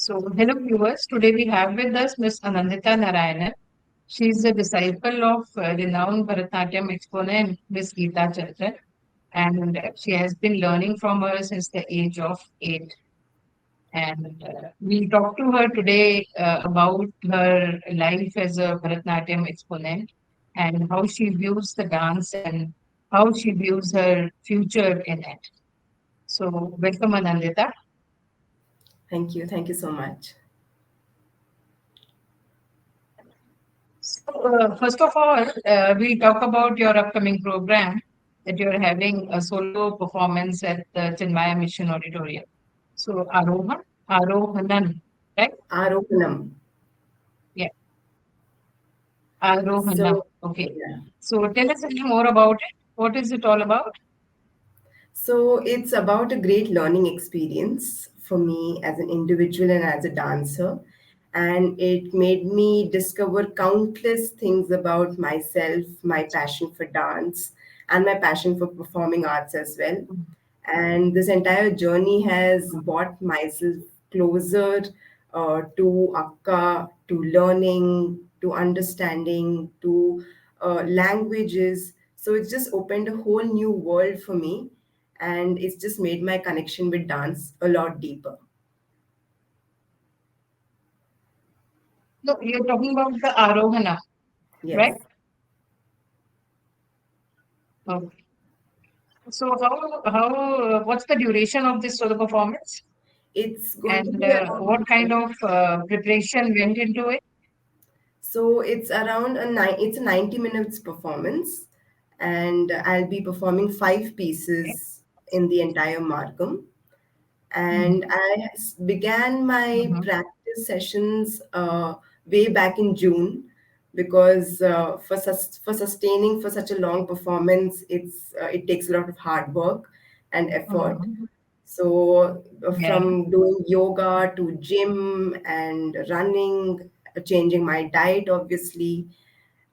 So, hello viewers. Today we have with us Miss Anandita Narayanan. She is a disciple of renowned Bharatanatyam exponent Miss Geeta Chandran, and she has been learning from her since the age of 8. And we'll talk to her today about her life as a Bharatanatyam exponent and how she views the dance and how she views her future in it. So, welcome, Anandita. Thank you. Thank you so much. So, first of all, we'll talk about your upcoming program that you're having a solo performance at the Chinmaya Mission Auditorium. So, Arohanan, right? Arohanam. Yeah, Arohanam. So, Okay. yeah. So, tell us a little more about it. What is it all about? So it's about a great learning experience for me as an individual and as a dancer. And it made me discover countless things about myself, my passion for dance, and my passion for performing arts as well. And this entire journey has brought myself closer to Akka, to learning, to understanding, to languages. So it's just opened a whole new world for me, and it's just made my connection with dance a lot deeper. No, you're talking about the Arohana, right? Yes. Okay. So, what's the duration of this solo performance? It's going to And be what around. kind of preparation went into it? So it's around it's a 90 minutes performance, and I'll be performing five Okay. pieces in the entire Margam. And Mhm. I began my Mhm. practice sessions way back in June, because for sustaining for such a long performance, it takes a lot of hard work and effort. Mhm. So Yeah. from doing yoga to gym and running, changing my diet, obviously,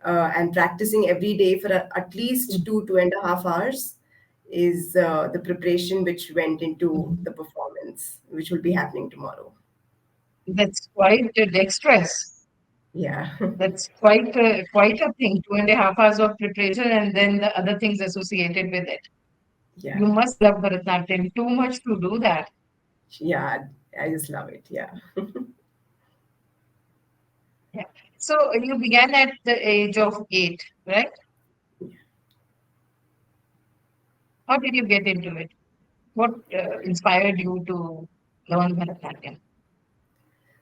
and practicing every day for at least 2.5 hours is the preparation which went into Mhm. the performance, which will be happening tomorrow. That's quite dexterous. Yeah, That's quite a thing. 2.5 hours of preparation and then the other things associated with it. yeah, You must love Bharatanatyam too much to do that. yeah. I just love it. Yeah. Yeah. So you began at the age of 8, right? How did you get into it? What inspired you to learn Bharatanatyam?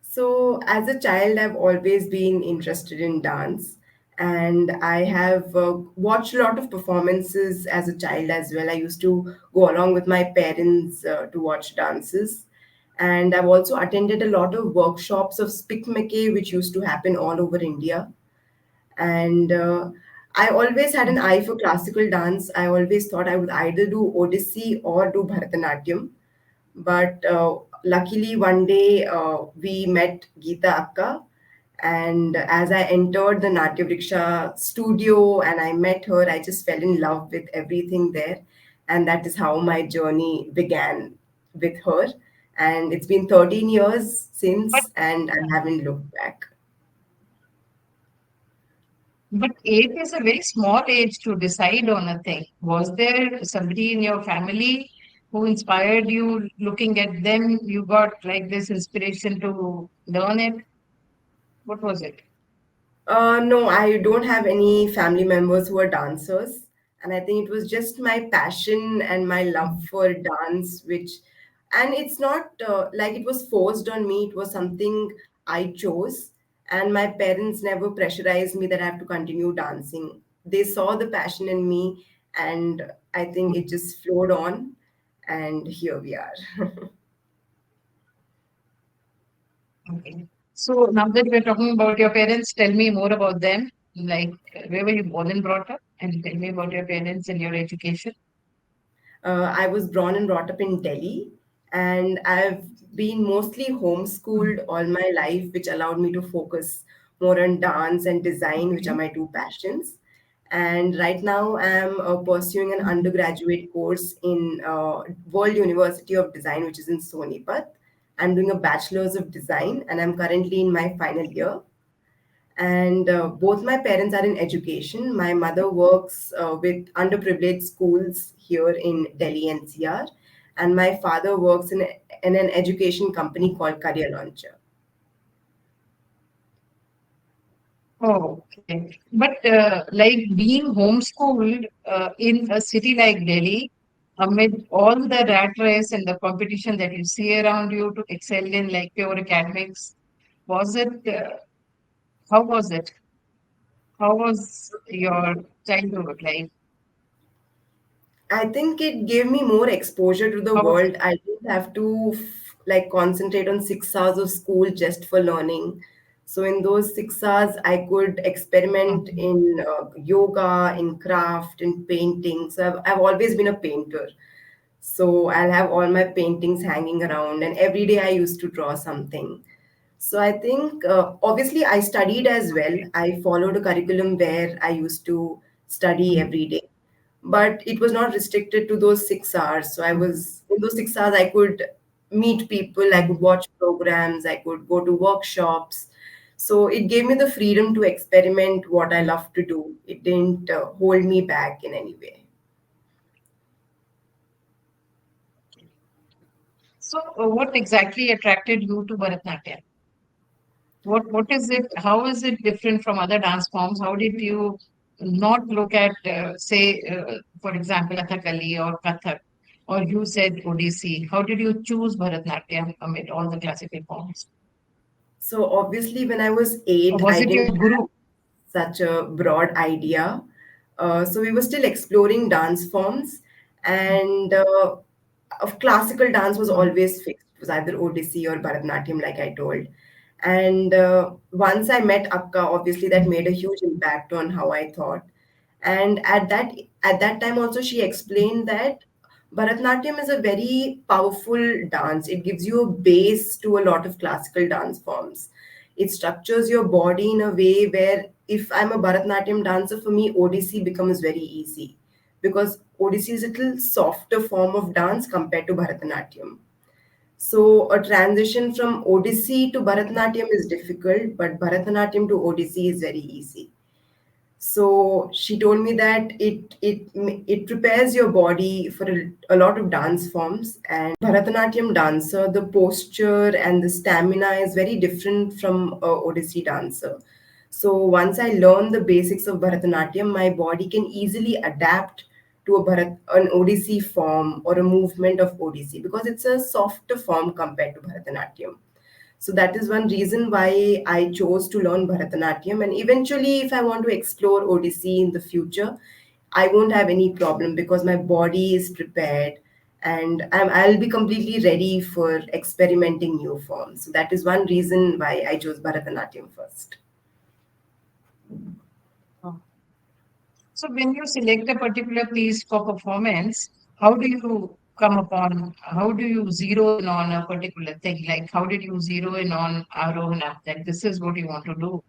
So, as a child, I've always been interested in dance, and I have watched a lot of performances as a child as well. I used to go along with my parents to watch dances, and I've also attended a lot of workshops of Spikmeke, which used to happen all over India. And I always had an eye for classical dance. I always thought I would either do Odissi or do Bharatanatyam, but luckily, one day we met Geeta Akka, and as I entered the Natya Vriksha studio and I met her, I just fell in love with everything there. And that is how my journey began with her. And it's been 13 years But since, and I haven't looked back. but 8 is a very small age to decide on a thing. Was there somebody in your family who inspired you? Looking at them, you got like this inspiration to learn it. What was it? No, I don't have any family members who are dancers. And I think it was just my passion and my love Mhm. for dance, and it's not like it was forced on me. It was something I chose. And my parents never pressurized me that I have to continue dancing. They saw the passion in me, and I think it just flowed on. And here we are. Okay. So now that we're talking about your parents, tell me more about them. Like, where were you born and brought up? And tell me about your parents and your education. I was born and brought up in Delhi, and I've been mostly homeschooled all my life, which allowed me to focus more on dance and design, which are Okay. my two passions. And right now, I'm pursuing an undergraduate course in World University of Design, which is in Sonipat. I'm doing a bachelor's of design, and I'm currently in my final year. And both my parents are in education. My mother works with underprivileged schools here in Delhi NCR, and my father works in an education company called Career Launcher. Oh, okay. But like being homeschooled in a city like Delhi, amid all the rat race and the competition that you see around you to excel in like pure academics, was it, how was it? How was your childhood? Like, I think it gave me more exposure to the how was world. I didn't have to like concentrate on 6 hours of school just for learning. So in those 6 hours, I could experiment Mhm. in yoga, in craft, in painting. So I've always been a painter. So I'll have all my paintings hanging around, and every day I used to draw something. So I think obviously I studied as well. Okay. I followed a curriculum where I used to study Mhm. every day, but it was not restricted to those 6 hours. So I Mhm. was in those 6 hours, I could meet people, I could Mhm. watch programs, I could go to workshops. So it gave me the freedom to experiment what I love to do. It didn't hold me back in any way. So, what exactly attracted you to Bharatanatyam? What is it? How is it different from other dance forms? How did you not look at, say, for example, Kathakali or Kathak, or you said Odissi? How did you choose Bharatanatyam amid all the classical forms? So obviously, when I was Or eight, was I it didn't your guru? have such a broad idea. So we were still exploring dance forms, and of classical dance was Mhm. always fixed. It was either Odissi or Bharatanatyam, like I told. And once I met Akka, obviously that made a huge impact on how I thought. And at that time also, she explained that Bharatanatyam is a very powerful dance. It gives you a base to a lot of classical dance forms. It structures your body in a way where if I'm a Bharatanatyam dancer, for me Odissi becomes very easy, because Odissi is a little softer form of dance compared to Bharatanatyam. So a transition from Odissi to Bharatanatyam is difficult, but Bharatanatyam to Odissi is very easy. So she told me that it prepares your body for a lot of dance forms. And Bharatanatyam dancer, the posture and the stamina is very different from a Odissi dancer. So once I learn the basics of Bharatanatyam, my body can easily adapt to an Odissi form or a movement of Odissi, because it's a softer form compared to Bharatanatyam. So that is one reason why I chose to learn Bharatanatyam. And eventually, if I want to explore Odissi in the future, I won't have any problem because my body is prepared, and I'll be completely ready for experimenting new forms. So that is one reason why I chose Bharatanatyam first. Oh. So, when you select a particular piece for performance, how do you come upon, how do you zero in on a particular thing? Like, how did you zero in on Arohana, that this is what you want to do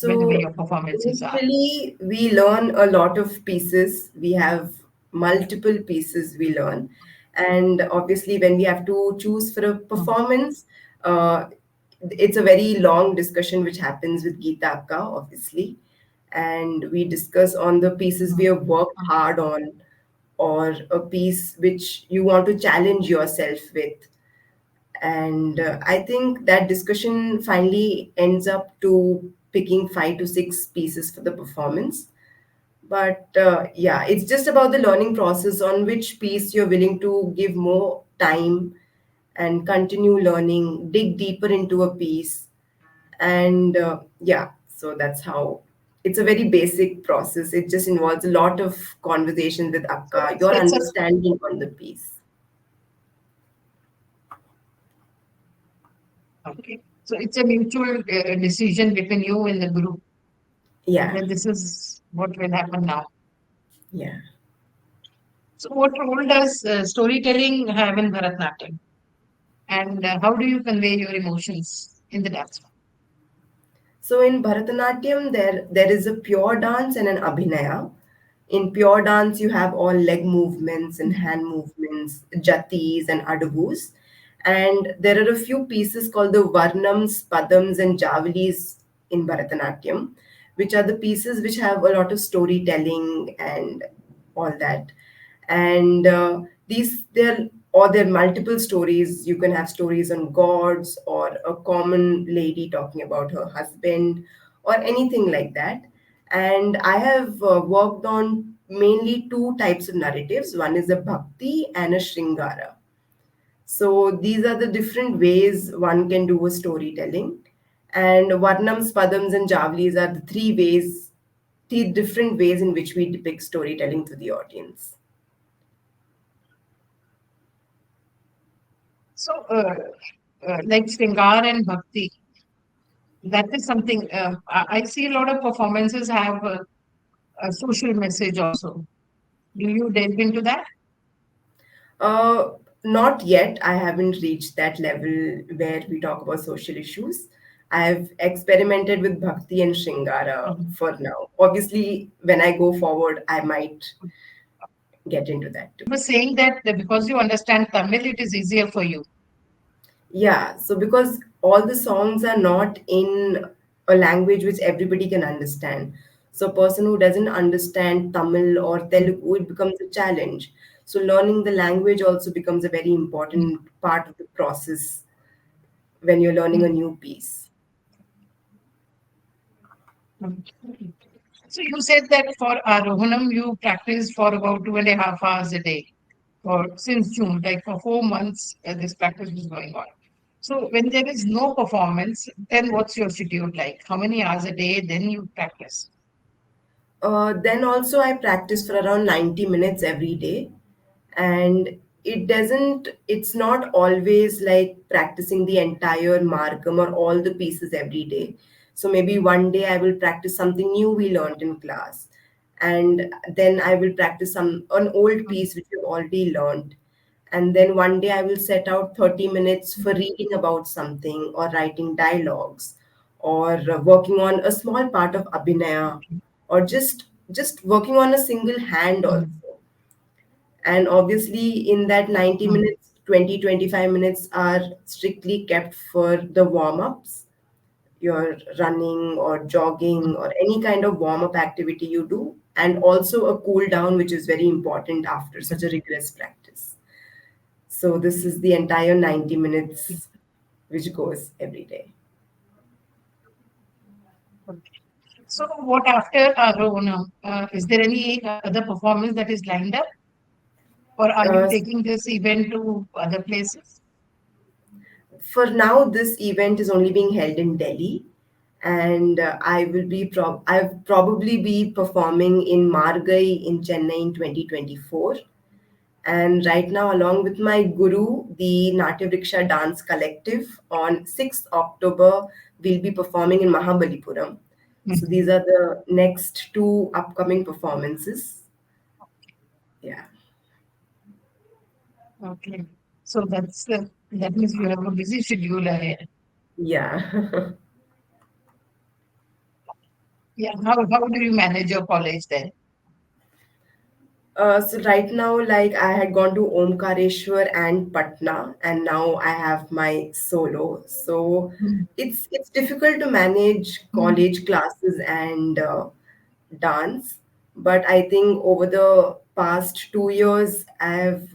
whenever So your performances are? initially, we learn a lot of pieces. We have multiple pieces we learn. And obviously, when we have to choose for a Mhm. performance, uh, it's a very long discussion which happens with Geeta Akka, obviously. And we discuss on the pieces we Mhm. have worked hard on, or a piece which you want to challenge yourself with. And I think that discussion finally ends up to picking 5 to 6 pieces for the performance. But yeah, it's just about the learning process on which piece you're willing to give more time and continue learning, dig deeper into a piece. And yeah, so that's how it's a very basic process. It just involves a lot of conversation with So Akka, your it's a understanding on the piece. okay. So it's a mutual decision between you and the group Yeah, that this is what will happen now. yeah. So what role does storytelling have in Bharatanatyam? And how do you convey your emotions in the dance form? So in Bharatanatyam, there is a pure dance and an abhinaya. In pure dance, you have all leg movements and Mhm. hand movements, jatis and adavus. And there are a few pieces called the Varnams, Padams, and Javalis in Bharatanatyam, which are the pieces which have a lot of storytelling and all that. And these there or there are multiple stories. You can have stories on gods or a common lady talking about her husband or anything like that. And I have worked on mainly two types of narratives. One is a bhakti and a shringara. So these are the different ways one can do a storytelling. And Varnams, Padams, and Javlis are the three different ways in which we depict storytelling to the audience. So, like Sringar and Bhakti, that is something I see a lot of performances have a social message also. Do you delve into that? Uh, Not yet. I haven't reached that level where we talk about social issues. I've experimented with Bhakti and Shringara Mhm. for now. Obviously, when I go forward, I might get into that too. You were saying that because you understand Tamil, it is easier for you. Yeah, so because all the songs are not in a language which everybody can understand. So a person who doesn't understand Tamil or Telugu, it becomes a challenge. So learning the language also becomes a very important part of the process when you're learning a new piece. Mhm. So you said that for Arohanam, you practice for about 2.5 hours a day, or since June, like for 4 months, this practice was going on. So when there is no performance, then what's your schedule like? How many hours a day then you practice? Then also I practice for around 90 minutes every day. And it's not always like practicing the entire margam or all the pieces every day. So maybe one day I will practice something new we learned in class. And then I will practice an old Mm, piece which we've already learned. And then one day I will set out 30 minutes for reading about something or writing dialogues or working on a small part of abhinaya or just working on a single hand mm, also. And obviously in that 90 mm, minutes 20-25 minutes are strictly kept for the warm-ups. You're running or jogging mm, or any kind of warm-up activity you do, and also a cool down which is very important after such a rigorous practice. So this is the entire 90 mm. minutes which goes every day. Okay. So what after Arohanam? Is there any other performance that is lined up, or are you uh, taking this event to other places? for now this event is only being held in Delhi, and I've probably be performing in Margai in Chennai in 2024. And right now, along with my guru, the Natya Vriksha Dance Collective, on 6th October, we'll be performing in Mahabalipuram. So Mhm. these are the next two upcoming performances. Yeah. Okay. So that means you have a busy schedule ahead. Yeah. Yeah. How do you manage your college then? So right now, like I had gone to Omkareshwar and Patna, and now I have my solo. So Mm, it's difficult to manage mm, college classes and dance. But I think over the past 2 years, I have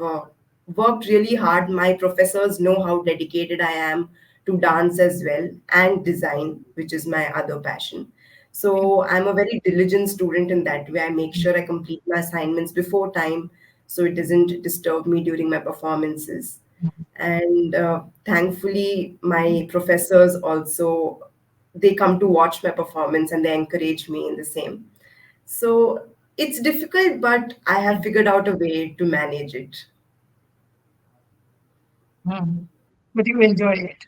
worked really hard. My professors know how dedicated I am to dance as well and design, which is my other passion. So I'm a very diligent student in that way. I make mm, sure I complete my assignments before time so it doesn't disturb me during my performances. And thankfully, my professors also they come to watch my performance and they encourage me in the same. So it's difficult, but I have mm, figured out a way to manage it. mm. But you enjoy it.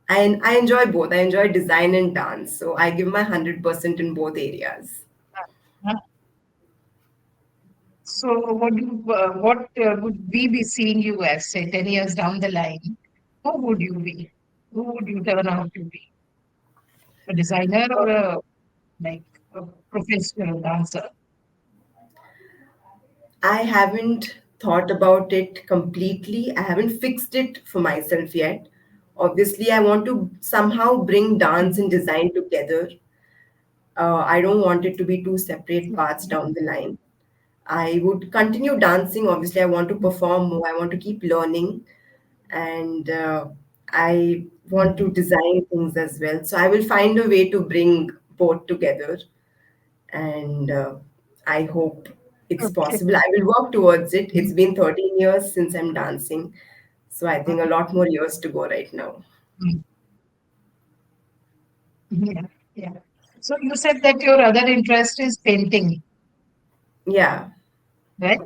And I enjoy both. I enjoy design and dance. So I give my 100% in both areas. Uh, So what would we be seeing you as, say, 10 years down the line? Who would you be? Who would you turn out to be? A designer or like a professional dancer? I haven't thought about it completely. I haven't fixed it for myself yet. Obviously, I want to somehow bring dance and design together. I don't want it to be two separate paths down the line. I would continue dancing. Obviously, I want to perform more. I want to keep learning, and I want to design things as well. So I will find a way to bring both together, and I hope it's Okay. possible. I will work towards it. It's been 13 years since I'm dancing, so I think a lot more years to go right now. Yeah. Yeah. So you said that your other interest is painting, Yeah. right?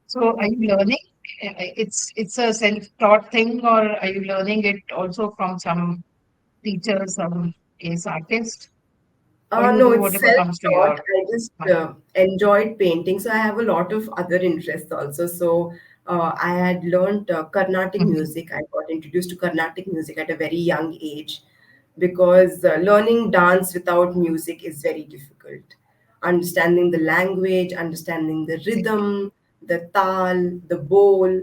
So are you learning? It's a self-taught thing, or are you learning it also from some teacher, some case artist, or you No, do it's whatever comes to self-taught. your I just mind? enjoyed painting, so I have a lot of other interests also. So I had learned Carnatic Mhm. music. I got introduced to Carnatic music at a very young age because learning dance without music is very difficult. Understanding the language, understanding the rhythm, the tal, the bowl.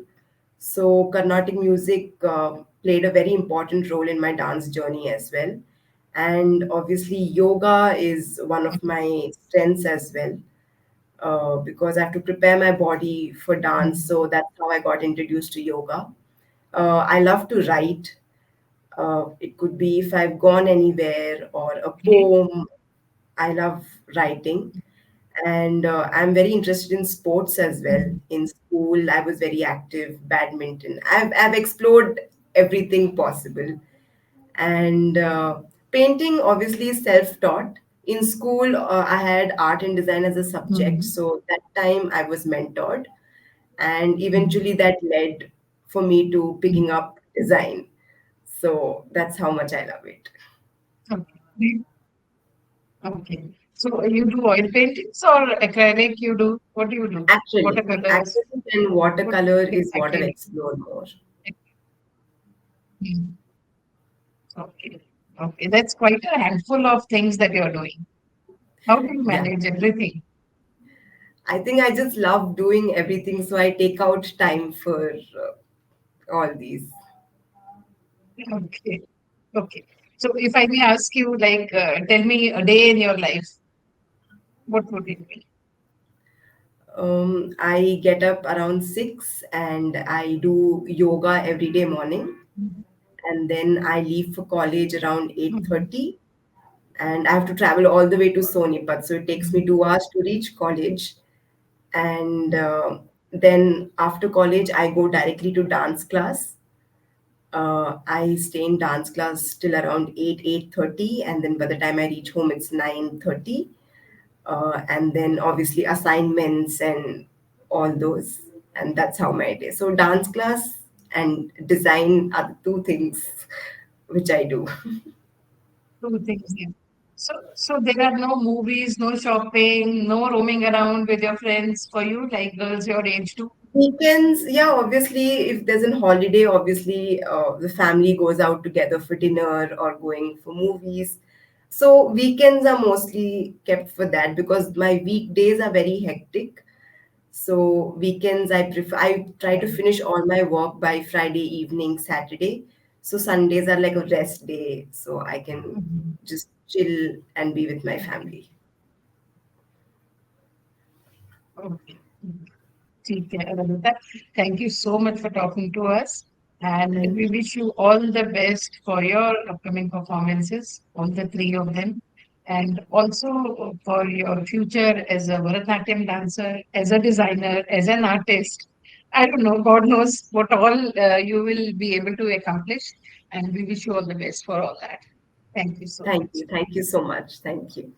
So Carnatic music played a very important role in my dance journey as well. And obviously, yoga is one of my strengths as well because I have to prepare my body for dance. Mhm. So that's how I got introduced to yoga. I love to write. It could be if I've gone anywhere or a Okay. poem. I love writing. And I'm very interested in sports as well. Mhm. In school, I was very active, badminton. I've explored everything possible. And painting obviously is self-taught. In school, I had art and design as a subject, Mhm. so that time I was mentored, and Mhm. eventually that led for me to Mhm. picking up design. So that's how much I love it. Okay. Okay. So you do oil paintings or acrylic? You do what do you do? Acrylic, Watercolors. acrylic and What watercolor is what I've acrylic? explored more. Mhm. Okay. Okay. That's quite a handful of things that you're doing. How do you Yeah, manage everything? I think I just love doing everything, so I take out time for all these. Okay. Okay. So if I may ask you, like, tell me a day in your life, what would it be? I get up around 6 and I do yoga every day morning, Mhm. and then I leave for college around Mhm. 8:30, and I have to travel all the way to Sonipat, so it takes me Mhm. 2 hours to reach college. And then after college, I go directly to dance class. I stay in dance class till around 8:30, and then by the time I reach home, it's 9:30. And then obviously assignments and all those, and that's how my day. So dance class and design are the two things which I do. Two things. Yeah. So there are no movies, no shopping, no roaming around with your friends for you, like girls your age too. Weekends, yeah, obviously, if there's an holiday, obviously the family goes out together for dinner or going for movies. So weekends are mostly kept for that because my weekdays are very hectic. So weekends, I try to Yeah. finish all my work by Friday evening, Saturday. So Sundays are like a rest day, so I can Mhm. just chill and be with my Okay. family. Okay. ठीक है, Anandita. Thank you so much for talking to us. And Thank we you. wish you all the best for your upcoming performances, all the three of them. And also for your future as a Bharatanatyam dancer, as a designer, as an artist. I don't know, God knows what all you will be able to accomplish. And we wish you all the best for all that. Thank you so much. Thank you. Thank you so much. Thank you.